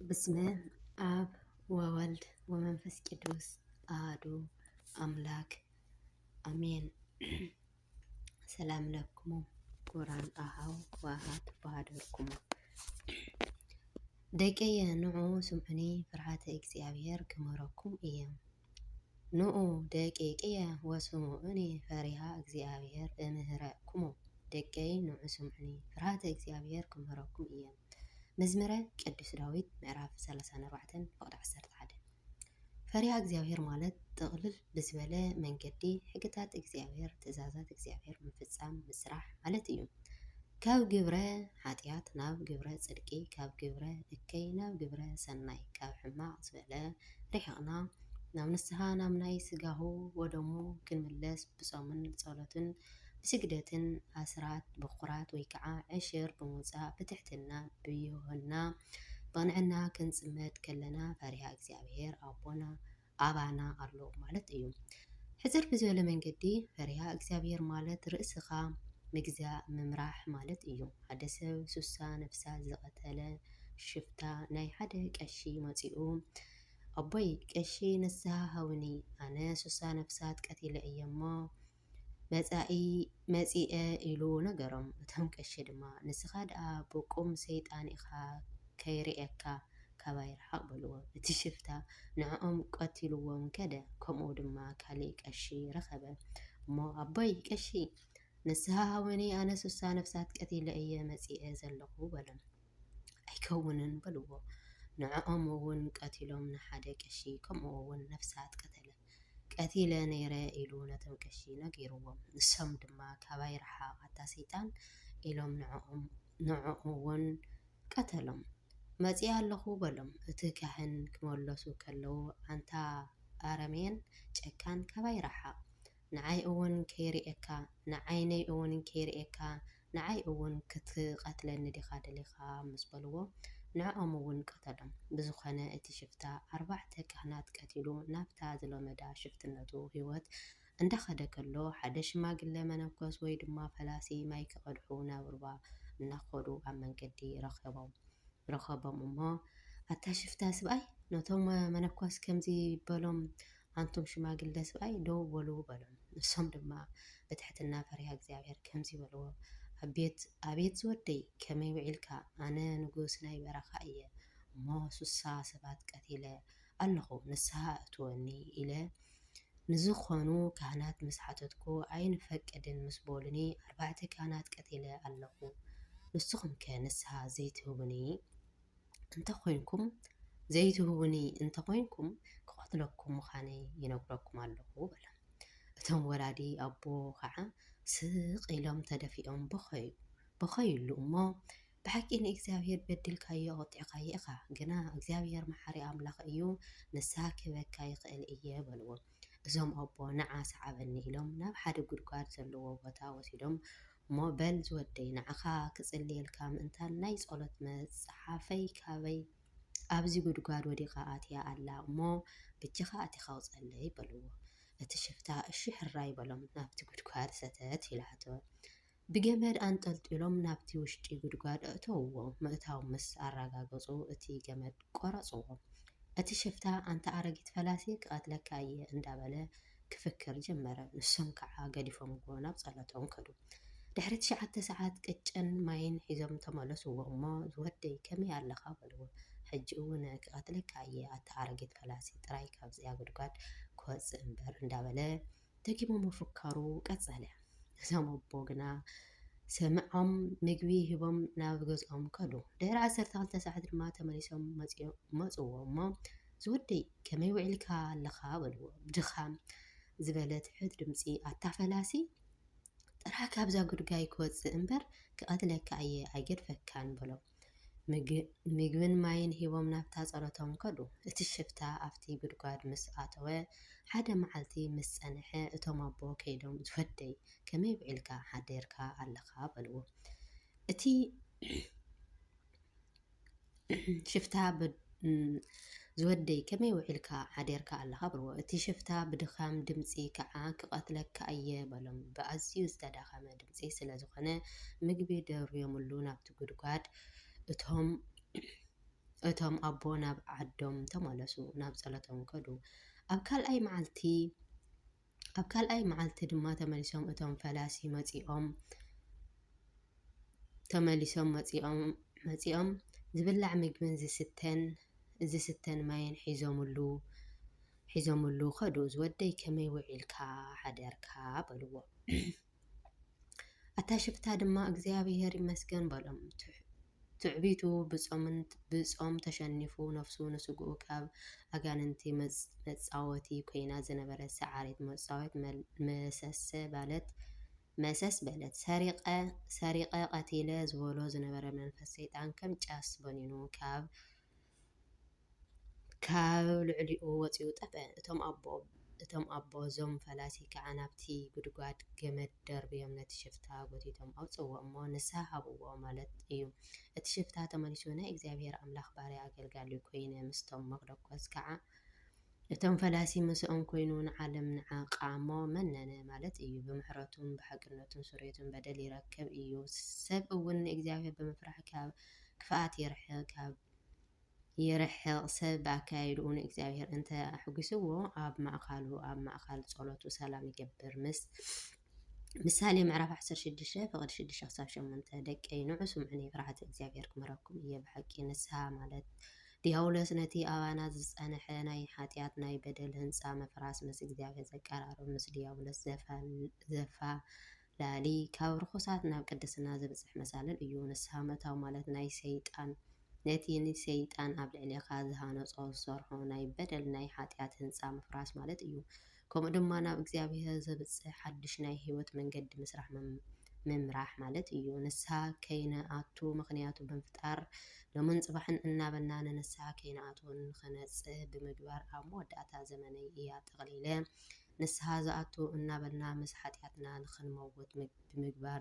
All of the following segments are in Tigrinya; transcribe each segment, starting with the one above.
በስመ አብ ወወልድ ወመንፈስ ቅዱስ አሐዱ አምላክ አሜን። ሰላም ለክሙ ቁራን አሃው ዋሃት ባሃደርኩሙ ደቀየ ንዑ ስምዑኒ ፍርሃተ እግዚአብሔር ክመረኩም እየ። ንዑ ደቂቅየ ወስምዑኒ ፈሪሃ እግዚአብሔር እምህረኩሙ ደቀይ ንዑ ስምዑኒ ፍርሃተ እግዚአብሔር ክመረኩም እየ። መዝሙረ ቅዱስ ዳዊት ምዕራፍ 34 ቁጥሪ 11 ፈሪሃ እግዚአብሔር ማለት ጥቕልል ብዝበለ መንገዲ ሕግታት እግዚአብሔር ትእዛዛት እግዚአብሔር ምፍጻም ምስራሕ ማለት እዩ። ካብ ግብረ ኃጢአት ናብ ግብረ ጽድቂ ካብ ግብረ እከይ ናብ ግብረ ሰናይ ካብ ሕማቕ ዝበለ ርሒቕና ናብ ንስሐ ናብ ናይ ስጋሁ ወደሙ ክንምለስ ብጾምን ጸሎትን ብስግደትን ኣስራት ብኹራት ወይ ከዓ ዕሽር ብምውፃእ ብትሕትና ብይሆና በንዕና ክንጽመድ ከለና ፈሪሃ እግዚአብሔር ኣቦና ኣባና ኣሎ ማለት እዩ። ሕፅር ብዝበለ መንገዲ ፈሪሃ እግዚአብሔር ማለት ርእስኻ ምግዛእ ምምራሕ ማለት እዩ። ሓደ ሰብ 60 ነፍሳት ዝቐተለ ሽፍታ ናይ ሓደ ቀሺ መጺኡ ኣቦይ ቀሺ ንስሓ ሃውኒ ኣነ 60 ነፍሳት ቀቲለ እየ እሞ መጺአ ኢሉ ነገሮም። እቶም ቀሺ ድማ ንስኻ ደኣ ብቁም ሰይጣን ኢኻ ከይርኤካ ካባይ ረሓቕ በልዎ። እቲ ሽፍታ ንዕኦም ቀቲልዎም ከደ ከምኡ ድማ ካሊእ ቀሺ ረኸበ እሞ ኣቦይ ቀሺ ንስሓ ሃውኒ ኣነ 60 ነፍሳት ቀቲለ እየ መጺአ ዘለኹ በሎም። ኣይከውንን በልዎ። ንዕኦም እውን ቀቲሎም ንሓደ ቀሺ ከምኡ እውን ነፍሳት ቀቲለ ነይረ ኢሉ ነቶም ቀሺ ነጊርዎም። ንሶም ድማ ካባይ ረሓቕ ኣታ ሰይጣን ኢሎም ንዕኦም እውን ቀተሎም። መጺአ ኣለኹ በሎም። እቲ ካህን ክመለሱ ከለዉ ኣንታ ኣረሜን ጨካን ካባይ ረሓቕ ንዓይ እውን ከይርኤካ ንዓይነይ እውን ከይርኤካ ንዓይ እውን ክትቀትለኒ ዲኻ ደሊኻ ምስ በልዎ ንዕኦም እውን ቀተሎም። ብዝኾነ እቲ ሽፍታ 4 ካህናት ቀቲሉ ናብታ ዝለመዳ ሽፍትነቱ ህይወት እንዳኸደ ከሎ ሓደ ሽማግለ መነኮስ ወይ ድማ ፈላሲ ማይ ክቐድሑ ናብ ሩባ እናኸዱ ኣብ መንገዲ ረኸቦም እሞ ኣታ ሽፍታ ስብኣይ ነቶም መነኮስ ከምዚ በሎም ኣንቶም ሽማግለ ስብኣይ ደው በሉ በሎም። ንሶም ድማ ብትሕትና ፈሪሃ እግዚአብሔር ከምዚ በልዎ ኣቤት ዝወደይ ከመይ ውዒልካ ኣነ ንጉስ ናይ በረኻ እየ እሞ 60 ሰባት ቀቲለ ኣለኹ ንስሓ እትወኒ ኢለ ንዝኾኑ ካህናት ምስ ሓተትኩ ኣይንፈቅድን ምስ በሉኒ 4 ካህናት ቀቲለ ኣለኹ። ንስኹም ከ ንስሓ ዘይትህቡኒ እንተኾይንኩም ክቐትለኩም ምዃነይ ይነግረኩም ኣለኹ በሎም። እቶም ወላዲ ኣቦ ከዓ ስቕ ኢሎም ተደፊኦም በኸይሉ እሞ ብሓቂ ንእግዚአብሔር በድልካዮ ቀጢዕካዮ ኢኻ ግና እግዚአብሔር መሓሪ ኣምላኽ እዩ ንስሓ ክህበካ ይኽእል እየ በልዎ። እዞም ኣቦ ንዓ ሰዓበኒ ኢሎም ናብ ሓደ ጉድጓድ ዘለዎ ቦታ ወሲዶም እሞ በል ዝወደይ ንዓኻ ክጽልየልካ ምእንታን ናይ ጸሎት መጽሓፈይ ካበይ ኣብዚ ጉድጓድ ወዲኻ ኣትያ ኣላ እሞ ብጅኻ ኣቲኻ ውፀለይ በልዎ። እቲ ሽፍታ እሺ ሕራይ በሎም ናብቲ ጉድጓድ ሰተት ኢላቶ ብገመድ ኣንጠልጢሎም ናብቲ ውሽጢ ጉድጓድ እተውዎ። ምእታው ምስ ኣረጋገጹ እቲ ገመድ ቆረጽዎ። እቲ ሽፍታ ኣንታ ኣረጊት ፈላሲ ክቐትለካ እየ እንዳበለ ክፍክር ጀመረ። ንሶም ከዓ ገዲፎምዎ ናብ ጸሎቶም ከዱ። ድሕሪ 9 ሰዓት ቅጨን ማይን ሒዞም ተመለስዎ እሞ ዝወደይ ከመይ ኣለኻ በልዎ። ሕጂ እውን ክቐትለካ እየ ኣታ ኣረጊት ፈላሲ ጥራይ ካብዚኣ ጉድጓድ ክወፅእ እምበር እንዳበለ ደጊሞም ምፍካሩ ቀጸለ። እዞም ኣቦ ግና ሰምዖም ምግቢ ሂቦም ናብ ገዝኦም ከዱ። ድሕሪ 12 ሰዓት ድማ ተመሊሶም መጽዎ እሞ ዝወደይ ከመይ ውዒልካ ኣለኻ በልዎ። ብድኻም ዝበለ ትሑት ድምፂ ኣታ ፈላሲ ጥራ ካብዛ ጉድጋይ ክወፅእ እምበር ክቐትለካ እየ ኣይገድፈካን በሎም። ምግብን ማይን ሂቦም ናብታ ጸሎቶም ከዱ። እቲ ሽፍታ ኣብቲ ጉድጓድ ምስ ኣተወ ሓደ መዓልቲ ምስ ጸንሐ እቶም ኣቦ ከይዶም ዝወደይ ከመይ ውዒልካ ሓደርካ ኣለኻ በልዎ። እቲ ሽፍታ ዝወደይ ከመይ ውዒልካ ሓደርካ ኣለኻ በልዎ። እቲ ሽፍታ ብድኻም ድምፂ ከዓ ክቐትለካ እየ በሎም። ብኣዝዩ ዝተዳኸመ ድምፂ ስለ ዝኾነ ምግቢ ደርብዮምሉ ናብቲ ጉድጓድ እቶም እቶም ኣቦ ናብ ዓዶም ተመለሱ፣ ናብ ጸሎቶም ከዱ። ኣብ ካልኣይ መዓልቲ ድማ ተመሊሶም እቶም ፈላሲ መጺኦም ዝብላዕ ምግብን ዝስተን ማይን ሒዞሙሉ ከዱ። ዝወደይ ከመይ ውዒልካ ሓደርካ በልዎ። እታ ሽፍታ ድማ እግዚኣብሔር ይመስገን በሎም። ትዕቢቱ ብጾም ተሸኒፉ ነፍሱ ንስጉኡ ካብ ኣጋንንቲ መጻወቲ ኮይና ዝነበረት ሰዓሪት መጻወት መሰስ በለት። ሰሪቀ ቀቲለ ዝበሎ ዝነበረ መንፈስ ሰይጣን ከም ጫስ በኒኑ ካብ ልዕሊኡ ወፂኡ ጠፍአ። እቶም ኣቦ እዞም ፈላሲ ከዓ ናብቲ ጉድጓድ ገመድ ደርብዮም ነቲ ሽፍታ ጎቲቶም ኣውፅዎ እሞ ንስሓ ሃብዎ ማለት እዩ። እቲ ሽፍታ ተመሊሱ ናይ እግዚኣብሔር ኣምላኽ ባርያ ኣገልጋሊ ኮይነ ምስቶም መርዶክዮስ ከዓ እቶም ፈላሲ ምስኦም ኮይኑ ንዓለም ንዓቃሞ መነነ ማለት እዩ። ብምሕረቱን ብሓቅነቱን ስርየቱን በደል ይረክብ እዩ። ሰብ እውን ንእግዚኣብሔር ብምፍራሕ ካብ ክፍኣት ይርሕቕ። ሰብ ብኣካይድኡ ንእግዚኣብሔር እንተ ኣሕጒስዎ ኣብ ማእኻል ጸሎቱ ሰላም ይገብር። ምሳሌ ምዕራፍ 16 ፍቅዲ 6-8 ደቀይ ንዑ ስምዑኒ ፍርሃት እግዚኣብሔር ክመረኩም እየ። ብሓቂ ንስሓ ማለት ዲያውሎስ ነቲ ኣባና ዝጸንሐ ናይ ኃጢአት ናይ በደል ህንፃ መፍራስ ምስ እግዚኣብሔር ዘቀራርብ ምስ ዲያውሎስ ዘፋላሊ ካብ ርኩሳት ናብ ቅድስና ዘብጽሕ መሳልል እዩ። ንስሓ ምእታው ማለት ነቲ ሰይጣን ኣብ ልዕሊኻ ዝሃነጾ ዝሰርሖ ናይ በደል ናይ ኃጢአት ህንፃ ምፍራስ ማለት እዩ። ከምኡ ድማ ናብ እግዚኣብሔር ዘብጽሕ ሓድሽ ናይ ህይወት መንገዲ ምስራሕ ምምራሕ ማለት እዩ። ንስሓ ከይነኣቱ ምክንያቱ ብምፍጣር ሎምን ጽባሕን እናበልና ንንስሓ ከይነኣቱን ንኽነጽህ ብምግባር ኣብ መወዳእታ ዘመነይ እያ ጠቕሊለ ንስሓ ዝኣቱ እናበልና ምስ ኃጢአትና ንኽንመውት ብምግባር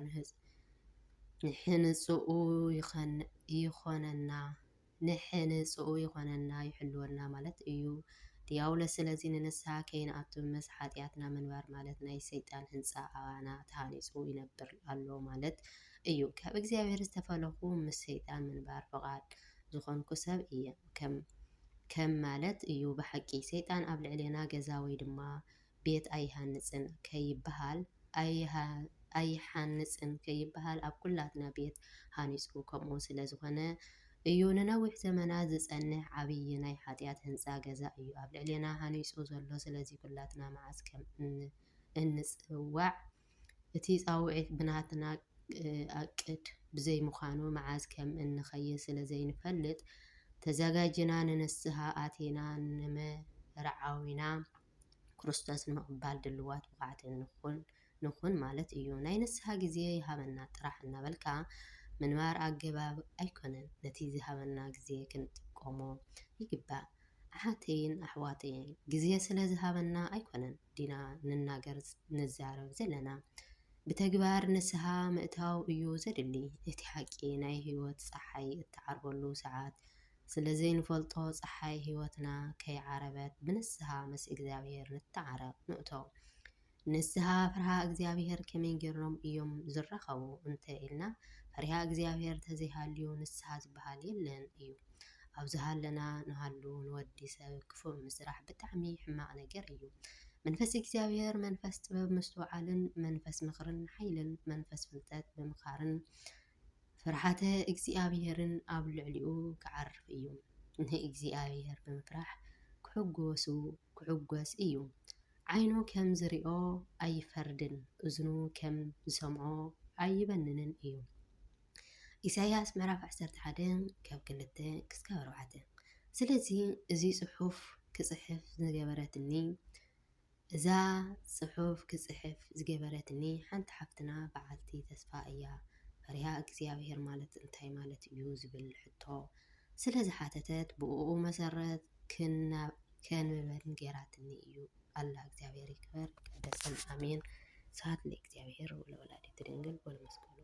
ንሕንጽኡ ይኾነና ይሕልወና ማለት እዩ። ዲያውሎስ ስለዚ ንንስሓ ከይነኣቱ ምስ ኃጢአትና ምንባር ማለት ናይ ሰይጣን ህንፃ ኣባና ተሃኒጹ ይነብር ኣሎ ማለት እዩ። ካብ እግዚኣብሔር ዝተፈለኹ ምስ ሰይጣን ምንባር ፍቓድ ዝኾንኩ ሰብ እየ ከም ማለት እዩ። ብሓቂ ሰይጣን ኣብ ልዕሊና ገዛ ወይ ድማ ቤት ኣይሃንጽን ከይበሃል ኣብ ኩላትና ቤት ሃኒጹ ከምኡ ስለ ዝኾነ እዩ ንነዊሕ ዘመናት ዝጸንሕ ዓብዪ ናይ ኃጢአት ህንፃ ገዛ እዩ ኣብ ልዕሊና ሃኒጹ ዘሎ። ስለዚ ኩላትና መዓዝ ከም እንጽዋዕ እቲ ጻውዒት ብናትና ኣቅድ ብዘይምዃኑ መዓዝ ከም እንኸይድ ስለ ዘይንፈልጥ ተዘጋጅና ንንስሓ ኣቴና ንመርዓዊና ክርስቶስ ንምቕባል ድልዋት ብቕዓት ንኹን ማለት እዩ። ናይ ንስሓ ግዜ ይሃበና ጥራሕ እናበልካ ምንባር ኣገባብ ኣይኮነን። ነቲ ዝሃበና ግዜ ክንጥቀሞ ይግባእ። ኣሓተይን ኣሕዋተይን ግዜ ስለ ዝሃበና ኣይኮነን ዲና ንናገር ንዛረብ ዘለና ብተግባር ንስሓ ምእታው እዩ ዘድሊ። እቲ ሓቂ ናይ ህይወት ፀሓይ እትዓርበሉ ሰዓት ስለ ዘይንፈልጦ ፀሓይ ህይወትና ከይዓረበት ብንስሓ ምስ እግዚኣብሔር ንተዓረቕ ንእቶ። ንስሓ ፍርሃ እግዚኣብሔር ከመይ ገይሮም እዮም ዝረኸቡ እንተኢልና ፈሪሃ እግዚኣብሔር ተዘይሃልዩ ንስሓ ዝበሃል የለን እዩ። ኣብዚ ሃለና ንሃሉ ንወዲ ሰብ ክፉእ ምስራሕ ብጣዕሚ ሕማቕ ነገር እዩ። መንፈስ እግዚኣብሔር መንፈስ ጥበብ ምስትውዓልን መንፈስ ምኽርን ሓይልን መንፈስ ፍልጠት ብምኻርን ፍርሃተ እግዚኣብሔርን ኣብ ልዕሊኡ ክዓርፍ እዩ። ንእግዚኣብሔር ብምፍራሕ ክሕጎስ እዩ። ዓይኑ ከም ዝሪኦ ኣይፈርድን፣ እዝኑ ከም ዝሰምዖ ኣይበንንን እዩ። ኢሳይያስ ምዕራፍ 11:2-4 ስለዚ እዚ ጽሑፍ ክጽሕፍ ዝገበረትኒ ሓንቲ ሓፍትና በዓልቲ ተስፋ እያ። ፈሪሃ እግዚኣብሔር ማለት እንታይ ማለት እዩ ዝብል ሕቶ ስለ ዝሓተተት ብእኡ መሰረት ከንብበን ጌራትኒ እዩ። ኣላ እግዚኣብሔር ይክበር ይቀደስን ኣሜን። ስብሐት ለእግዚአብሔር ወለወላዲቱ ድንግል ወለመስቀሉ